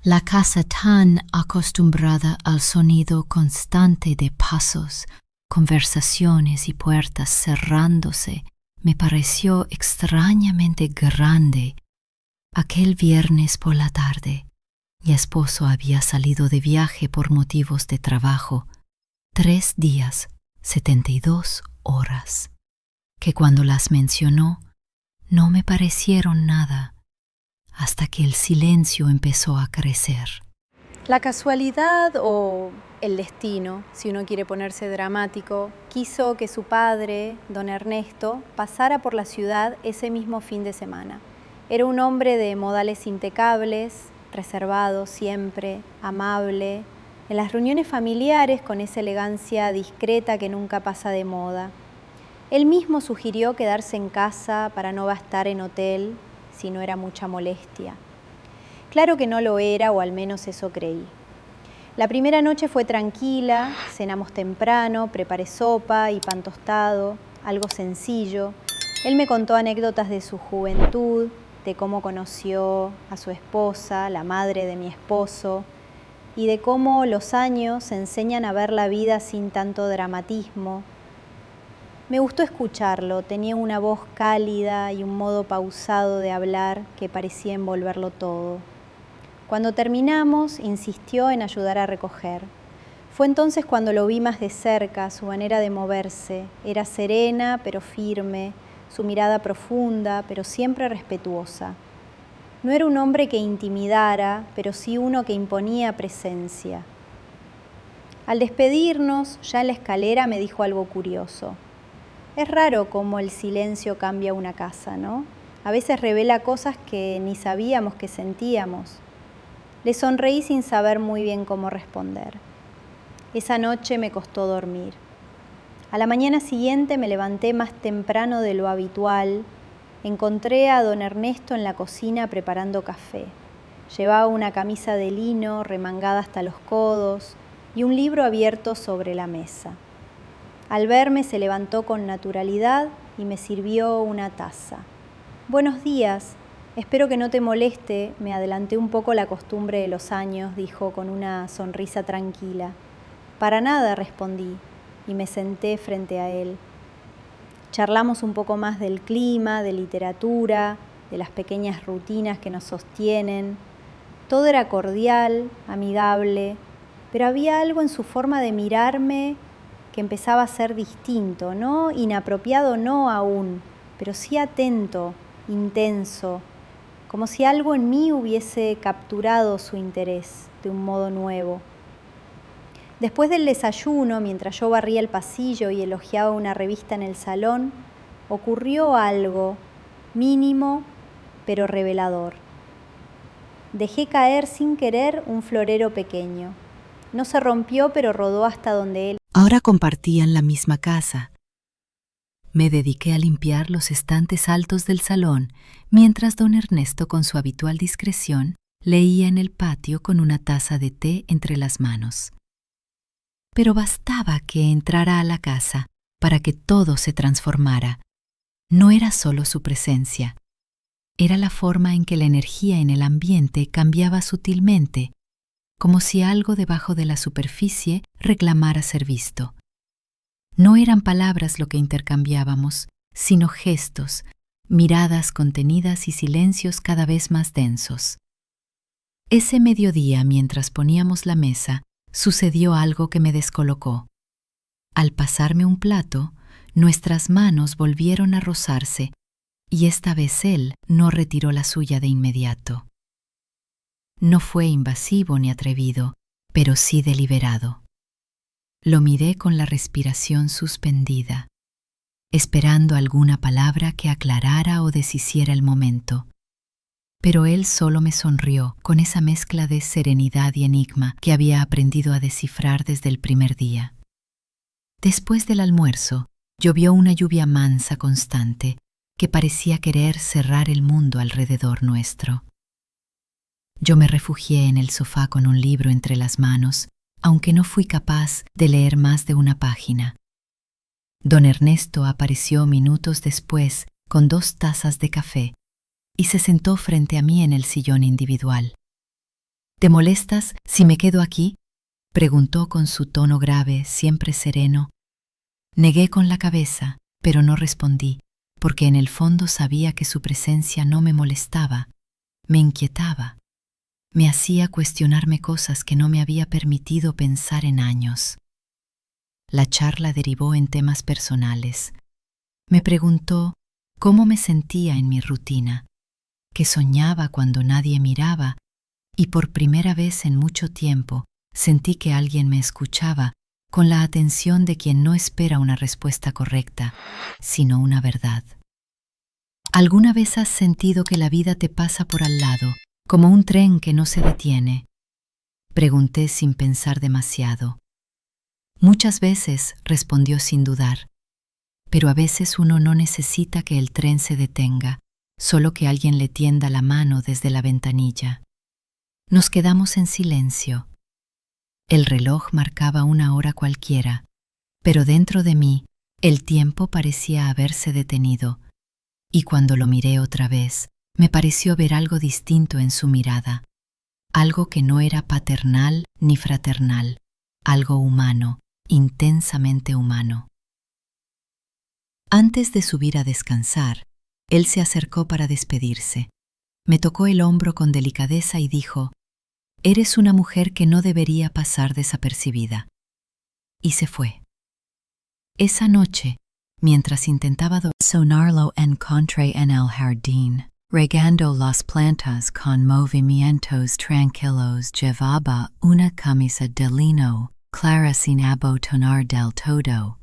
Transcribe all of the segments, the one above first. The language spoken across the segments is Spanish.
La casa tan acostumbrada al sonido constante de pasos, conversaciones y puertas cerrándose, me pareció extrañamente grande. Aquel viernes por la tarde, mi esposo había salido de viaje por motivos de trabajo. 3 días, 72 horas, que cuando las mencionó no me parecieron nada, hasta que el silencio empezó a crecer. La casualidad o el destino, si uno quiere ponerse dramático, quiso que su padre, don Ernesto, pasara por la ciudad ese mismo fin de semana. Era un hombre de modales impecables, reservado siempre, amable, en las reuniones familiares con esa elegancia discreta que nunca pasa de moda. Él mismo sugirió quedarse en casa para no gastar en hotel si no era mucha molestia. Claro que no lo era, o al menos eso creí. La primera noche fue tranquila, cenamos temprano, preparé sopa y pan tostado, algo sencillo. Él me contó anécdotas de su juventud, de cómo conoció a su esposa, la madre de mi esposo, y de cómo los años enseñan a ver la vida sin tanto dramatismo. Me gustó escucharlo, tenía una voz cálida y un modo pausado de hablar que parecía envolverlo todo. Cuando terminamos, insistió en ayudar a recoger. Fue entonces cuando lo vi más de cerca, su manera de moverse. Era serena, pero firme, su mirada profunda, pero siempre respetuosa. No era un hombre que intimidara, pero sí uno que imponía presencia. Al despedirnos, ya en la escalera me dijo algo curioso. Es raro cómo el silencio cambia una casa, ¿no? A veces revela cosas que ni sabíamos que sentíamos. Le sonreí sin saber muy bien cómo responder. Esa noche me costó dormir. A la mañana siguiente me levanté más temprano de lo habitual. Encontré a don Ernesto en la cocina preparando café. Llevaba una camisa de lino remangada hasta los codos y un libro abierto sobre la mesa. Al verme se levantó con naturalidad y me sirvió una taza. «Buenos días, espero que no te moleste», me adelanté un poco la costumbre de los años, dijo con una sonrisa tranquila. «Para nada», respondí, y me senté frente a él. Charlamos un poco más del clima, de literatura, de las pequeñas rutinas que nos sostienen. Todo era cordial, amigable, pero había algo en su forma de mirarme que empezaba a ser distinto, no inapropiado, no aún, pero sí atento, intenso, como si algo en mí hubiese capturado su interés de un modo nuevo. Después del desayuno, mientras yo barría el pasillo y elogiaba una revista en el salón, ocurrió algo mínimo pero revelador. Dejé caer sin querer un florero pequeño. No se rompió, pero rodó hasta donde él. Ahora compartían la misma casa. Me dediqué a limpiar los estantes altos del salón, mientras don Ernesto, con su habitual discreción, leía en el patio con una taza de té entre las manos. Pero bastaba que entrara a la casa para que todo se transformara. No era solo su presencia, era la forma en que la energía en el ambiente cambiaba sutilmente, como si algo debajo de la superficie reclamara ser visto. No eran palabras lo que intercambiábamos, sino gestos, miradas contenidas y silencios cada vez más densos. Ese mediodía, mientras poníamos la mesa, sucedió algo que me descolocó. Al pasarme un plato, nuestras manos volvieron a rozarse, y esta vez él no retiró la suya de inmediato. No fue invasivo ni atrevido, pero sí deliberado. Lo miré con la respiración suspendida, esperando alguna palabra que aclarara o deshiciera el momento. Pero él solo me sonrió con esa mezcla de serenidad y enigma que había aprendido a descifrar desde el primer día. Después del almuerzo, llovió una lluvia mansa constante que parecía querer cerrar el mundo alrededor nuestro. Yo me refugié en el sofá con un libro entre las manos, aunque no fui capaz de leer más de una página. Don Ernesto apareció minutos después con 2 tazas de café y se sentó frente a mí en el sillón individual. ¿Te molestas si me quedo aquí?, preguntó con su tono grave, siempre sereno. Negué con la cabeza, pero no respondí, porque en el fondo sabía que su presencia no me molestaba, me inquietaba, me hacía cuestionarme cosas que no me había permitido pensar en años. La charla derivó en temas personales. Me preguntó cómo me sentía en mi rutina, qué soñaba cuando nadie miraba, y por primera vez en mucho tiempo sentí que alguien me escuchaba con la atención de quien no espera una respuesta correcta, sino una verdad. ¿Alguna vez has sentido que la vida te pasa por al lado, como un tren que no se detiene? Pregunté sin pensar demasiado. Muchas veces, respondió sin dudar, pero a veces uno no necesita que el tren se detenga, solo que alguien le tienda la mano desde la ventanilla. Nos quedamos en silencio. El reloj marcaba una hora cualquiera, pero dentro de mí el tiempo parecía haberse detenido, y cuando lo miré otra vez, me pareció ver algo distinto en su mirada, algo que no era paternal ni fraternal, algo humano, intensamente humano. Antes de subir a descansar, él se acercó para despedirse. Me tocó el hombro con delicadeza y dijo: «Eres una mujer que no debería pasar desapercibida». Y se fue. Esa noche, mientras intentaba sonarlo encontré en el jardín, regando las plantas con movimientos tranquilos. Llevaba una camisa de lino, clara sin abotonar del todo.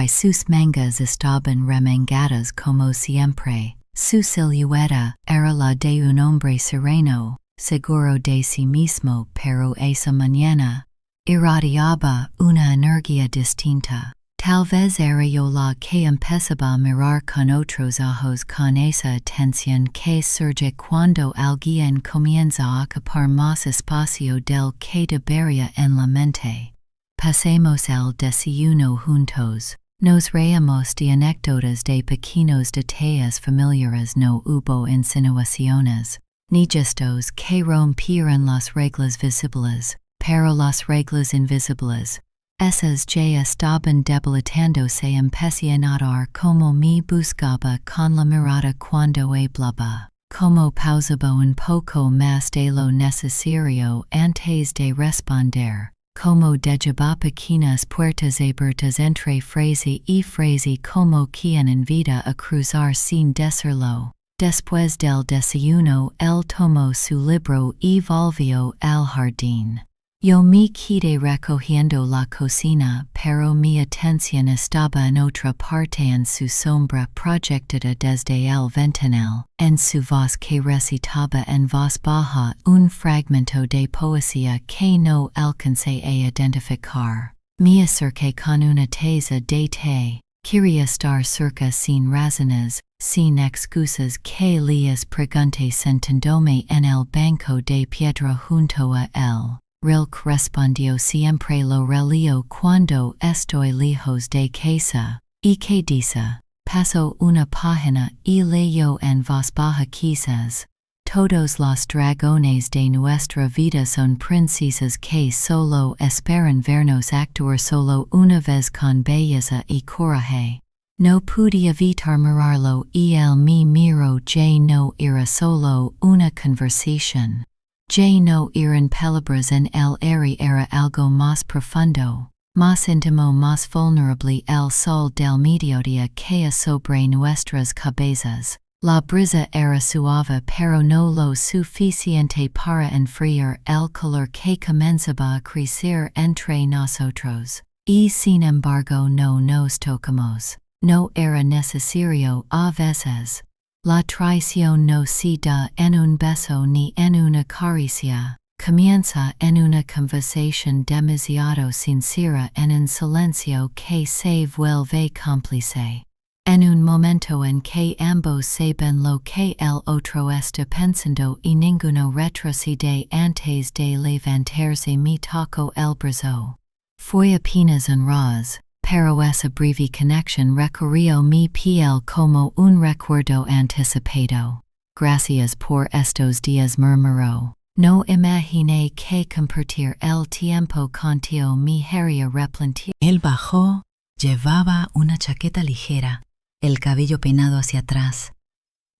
Sus mangas estaban remangadas como siempre. Su silueta era la de un hombre sereno, seguro de sí mismo, pero esa mañana irradiaba una energía distinta. Tal vez era yo la que empezaba a mirar con otros ojos, con esa atención que surge cuando alguien comienza a ocupar más espacio del que debería en la mente. Pasemos el desayuno juntos. Nos reímos de anécdotas de pequeños detalles familiares. No hubo insinuaciones, ni gestos que rompieran las reglas visibles, pero las reglas invisibles, esas ya estaban debilitándose. Empecé a notar como me buscaba con la mirada cuando hablaba, como pausaba un poco más de lo necesario antes de responder, como dejaba pequeñas puertas abiertas entre frase y frase, como quien invita a cruzar sin decirlo. Después del desayuno, él tomó su libro y volvió al jardín. Yo me quedé recogiendo la cocina, pero mi atención estaba en otra parte, en su sombra proyectada desde el ventanal, en su voz que recitaba en voz baja un fragmento de poesía que no alcancé a identificar. Me acerqué con una taza de té. Quería estar cerca sin razones, sin excusas, que les pregunté sentándome en el banco de piedra junto a él. Rilke respondió: siempre lo releo cuando estoy lejos de casa. ¿Y qué dice? Pasó una página y leyó en voz baja: quizás todos los dragones de nuestra vida son princesas que solo esperan vernos actuar solo una vez con belleza y coraje. No pude evitar mirarlo y él me miró. Ya no era solo una conversación. Ya no eran palabras en el aire, era algo más profundo, más íntimo, más vulnerable. El sol del mediodía caía sobre nuestras cabezas. La brisa era suave, pero no lo suficiente para enfriar el calor que comenzaba a crecer entre nosotros. Y sin embargo no nos tocamos. No era necesario a veces. La traición no se da en un beso ni en una caricia. Comienza en una conversación demasiado sincera, en un silencio que se vuelve cómplice. En un momento en que ambos saben lo que el otro está pensando y ninguno retrocede antes de levantarse. Me tocó el brazo. Fue apenas un ras, pero esa breve conexión recorrió mi piel como un recuerdo anticipado. Gracias por estos días, murmuró. No imaginé que compartir el tiempo contigo me haría replantear. Él bajó, llevaba una chaqueta ligera, el cabello peinado hacia atrás,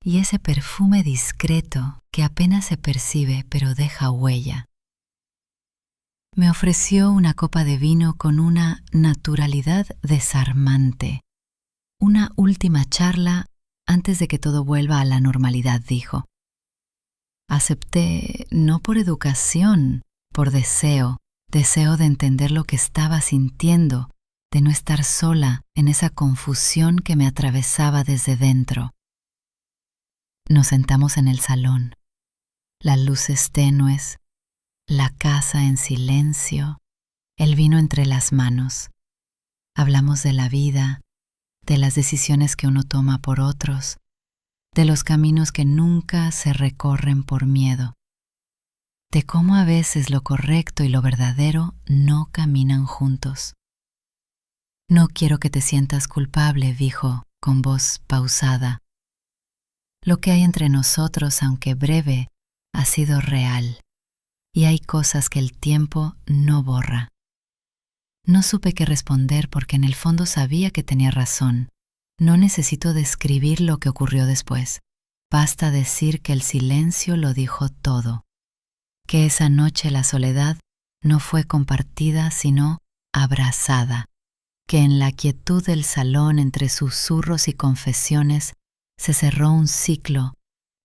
y ese perfume discreto que apenas se percibe pero deja huella. Me ofreció una copa de vino con una naturalidad desarmante. Una última charla antes de que todo vuelva a la normalidad, dijo. Acepté, no por educación, por deseo de entender lo que estaba sintiendo, de no estar sola en esa confusión que me atravesaba desde dentro. Nos sentamos en el salón, las luces tenues, la casa en silencio, el vino entre las manos. Hablamos de la vida, de las decisiones que uno toma por otros, de los caminos que nunca se recorren por miedo, de cómo a veces lo correcto y lo verdadero no caminan juntos. No quiero que te sientas culpable, dijo con voz pausada. Lo que hay entre nosotros, aunque breve, ha sido real, y hay cosas que el tiempo no borra. No supe qué responder porque en el fondo sabía que tenía razón. No necesito describir lo que ocurrió después. Basta decir que el silencio lo dijo todo. Que esa noche la soledad no fue compartida sino abrazada. Que en la quietud del salón entre susurros y confesiones se cerró un ciclo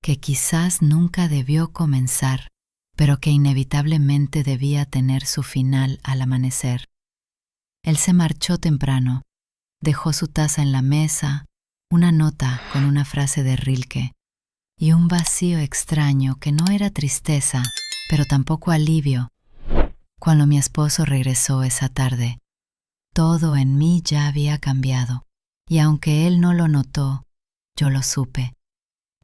que quizás nunca debió comenzar, pero que inevitablemente debía tener su final al amanecer. Él se marchó temprano. Dejó su taza en la mesa, una nota con una frase de Rilke y un vacío extraño que no era tristeza, pero tampoco alivio. Cuando mi esposo regresó esa tarde, todo en mí ya había cambiado, y aunque él no lo notó, yo lo supe.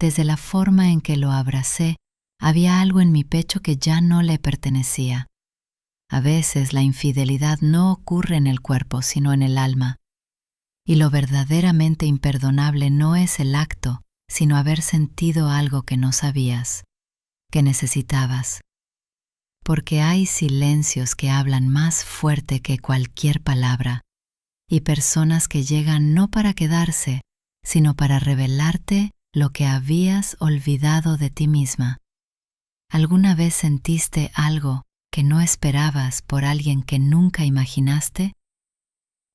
Desde la forma en que lo abracé, había algo en mi pecho que ya no le pertenecía. A veces la infidelidad no ocurre en el cuerpo, sino en el alma. Y lo verdaderamente imperdonable no es el acto, sino haber sentido algo que no sabías, que necesitabas. Porque hay silencios que hablan más fuerte que cualquier palabra, y personas que llegan no para quedarse, sino para revelarte lo que habías olvidado de ti misma. ¿Alguna vez sentiste algo que no esperabas por alguien que nunca imaginaste?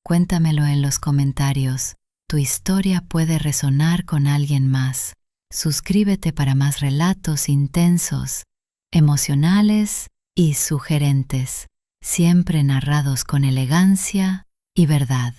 Cuéntamelo en los comentarios. Tu historia puede resonar con alguien más. Suscríbete para más relatos intensos, emocionales y sugerentes, siempre narrados con elegancia y verdad.